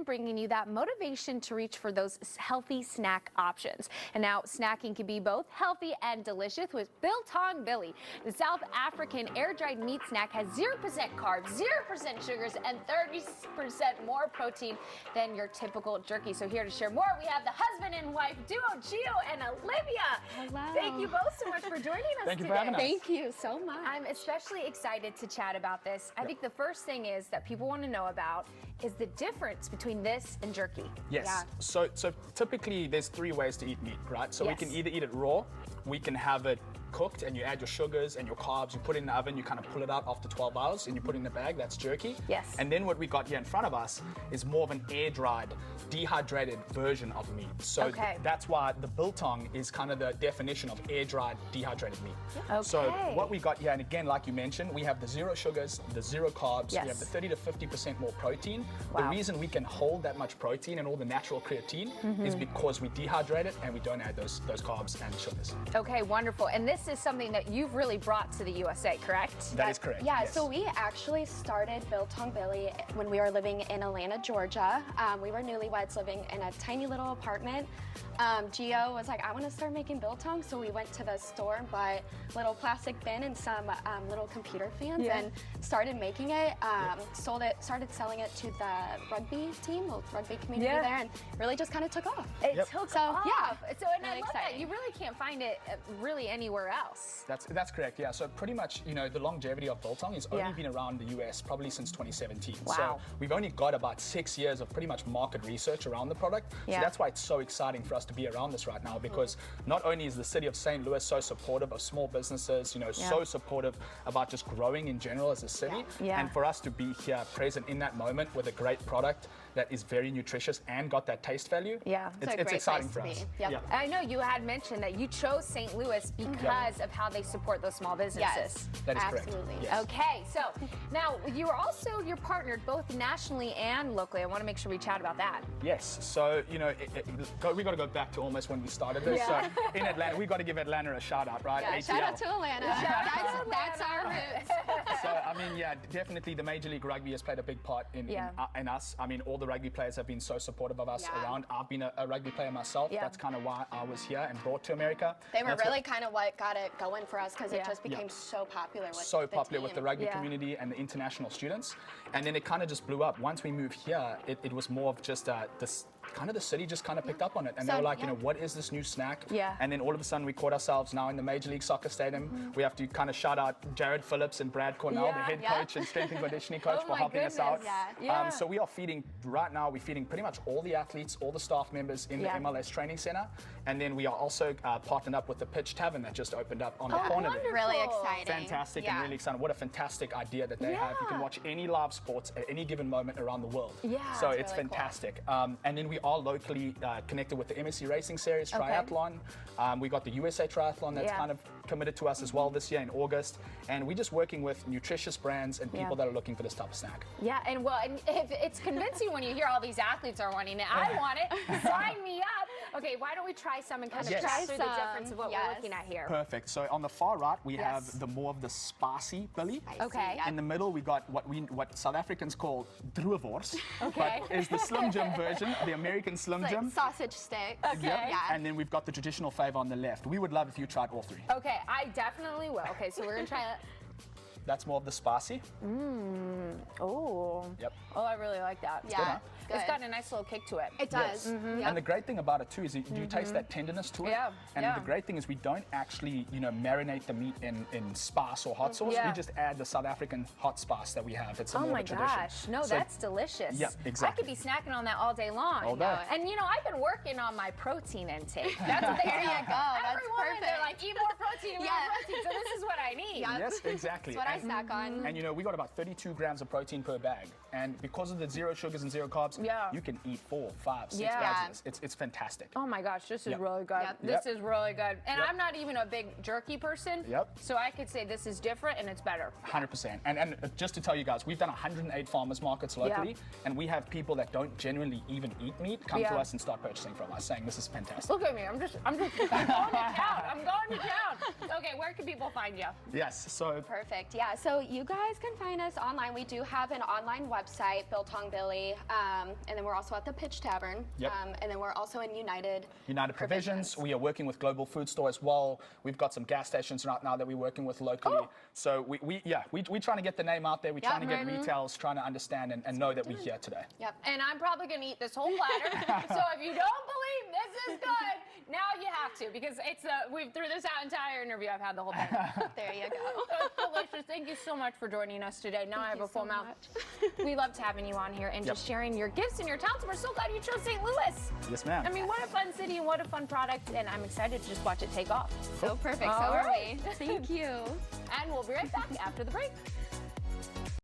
bringing you that motivation to reach for those healthy snack options. And now snacking can be both healthy and delicious with Biltong Billy. The South African air-dried meat snack has 0% carbs, 0% sugars, and 30% more protein than your typical jerky. So here to share more, we have the husband and wife duo, Gio and Olivia. Hello. Thank you both so much for joining us Thank you today. for having us. Thank you so much. I'm especially excited to chat about this. I think the first thing is that people want to know about is the difference between this and jerky. Yes. Yeah. So typically there's 3 ways to eat meat, right? So we Yes. can either eat it raw, we can have it cooked and you add your sugars and your carbs, you put it in the oven, you kind of pull it out after 12 hours and you put it in the bag, that's jerky. Yes. And then what we got here in front of us is more of an air-dried, dehydrated version of meat. So Okay. that's why the biltong is kind of the definition of air-dried, dehydrated meat. So Okay. what we got here, and again, like you mentioned, we have the 0 sugars, the 0 carbs, Yes. we have the 30 to 50% more protein. Wow. The reason we can hold that much protein and all the natural creatine is because we dehydrate it and we don't add those carbs and sugars. Okay, wonderful. And this is something that you've really brought to the USA, correct? That is correct. Yeah, yes. so we actually started Biltong Billy when we were living in Atlanta, Georgia. We were newlyweds living in a tiny little apartment. Gio was like, I want to start making biltong, so we went to the store and bought a little plastic bin and some little computer fans and started making it. Started selling it to the rugby team, the rugby community there, and really just kind of took off. It Yep. took So, off. yeah, So, and I really love that. exciting. You really can't find it really anywhere else. That's correct, yeah. So pretty much, the longevity of biltong has only Yeah. been around the US probably since 2017. Wow. So we've only got about 6 years of pretty much market research around the product. Yeah. So that's why it's so exciting for us to be around this right now, because not only is the city of St. Louis so supportive of small businesses, so supportive about just growing in general as a city, Yeah. and for us to be here present in that moment with a great product that is very nutritious and got that taste value. Yeah. It's a It's great exciting place for to us. be. Yep. Yeah. I know you had mentioned that you chose St. Louis because of how they support those small businesses. Yes, That is correct. absolutely. Yes. Okay, so now you're partnered both nationally and locally. I want to make sure we chat about that. Yes, so we got to go back to almost when we started this. Yeah. So in Atlanta, we got to give Atlanta a shout out, right? Yeah, shout out to Atlanta. That's our roots. So I mean, yeah, definitely the Major League Rugby has played a big part in us. I mean, all the rugby players have been so supportive of us Yeah. around. I've been a rugby player myself. Yeah. That's kind of why I was here and brought to America. They were That's what- really kind of what got it going for us because it just became Yeah. so popular with so the popular with the team. rugby Yeah. community and the international students, and then it kind of just blew up. Once we moved here, it was more of just this kind of the city just kind of picked up on it, and they So, were like, yeah. what is this new snack? Yeah. And then all of a sudden we caught ourselves now in the Major League Soccer Stadium. We have to kind of shout out Jared Phillips and Brad Cornell, the head Yeah. coach and strength and conditioning coach, Oh for my helping us out. goodness. Yeah. So we are feeding we're feeding pretty much all the athletes, all the staff members in the MLS training center, and then we are also partnered up with the Pitch Tavern that just opened up on the corner there. Really Wonderful. exciting. Fantastic Yeah. and really exciting. What a fantastic idea that they have. You can Yeah. watch any live sports at any given moment around the world. Yeah. So That's it's really cool. fantastic. And then we are locally connected with the MSC Racing Series Okay. Triathlon. We got the USA Triathlon that's Yeah. kind of committed to us as well this year in August. And we're just working with nutritious brands and people that are looking for this type of snack. Yeah, and if it's convincing when you hear all these athletes are wanting it. I want it. Sign me up. Okay, why don't we try some and kind of Yes. chat through the Try some. difference of what we're Yes. looking at here. Perfect. So on the far right, we Yes. have the more of the spicy Billy. Okay. In the middle, we got what South Africans call druivorst, Okay. but is the Slim Jim version, the American Slim It's Jim. like sausage sticks. Okay. Yeah. And then we've got the traditional flavor on the left. We would love if you tried all 3. Okay, I definitely will. Okay, so we're gonna try it. That's more of the spicy. Oh. Yep. Oh, I really like that. Yeah. huh? It's Good. got a nice little kick to it. It does. Yes. Yep. And the great thing about it too is you taste that tenderness to it. Yeah, And yeah. the great thing is we don't actually, marinate the meat in spice or hot sauce. Yeah. We just add the South African hot spice that we have. It's a Oh more my of a tradition. gosh, no, So- that's delicious. Yep, exactly. I could be snacking on that all day long. All day. And I've been working on my protein intake. That's what they There you say. go. That's Every woman, they're perfect. like, eat more protein, more Yeah. protein. So this is what I need. Yeah. Yes, exactly. That's what I And- snack on. And we got about 32 grams of protein per bag. And because of the 0 sugars and 0 carbs, Yeah. you can eat 4, 5, 6 Yeah. bags of this. It's fantastic. Oh my gosh, this is Yep. really good. Yep. This Yep. is really good. And Yep. I'm not even a big jerky person. Yep. So I could say this is different and it's better. 100%. And just to tell you guys, we've done 108 farmers markets locally, and we have people that don't generally even eat meat come to Yeah. us and start purchasing from us, saying this is fantastic. Look at me, I'm going to town. I'm going to town. Okay, where can people find you? Yes, so Perfect. Yeah. So you guys can find us online. We do have an online website, Biltong Billy. And then we're also at the Pitch Tavern. Yep. And then we're also in United Provisions. We are working with Global Food Store as well. We've got some gas stations right now that we're working with locally. Oh. So we're trying to get the name out there. We're trying to get retailers trying to understand and know that we're here today. Yep. And I'm probably going to eat this whole platter. So if you don't believe this is good, now you have to, because we've through this entire interview, I've had the whole thing. There you go. So it's delicious. Thank you so much for joining us today. Now I have a full mouth. We loved having you on here and just sharing your gifts and your talents. We're so glad you chose St. Louis. Yes, ma'am. I mean, what a fun city and what a fun product, and I'm excited to just watch it take off. So perfect. All So are right. we. Thank you. And we'll be right back after the break.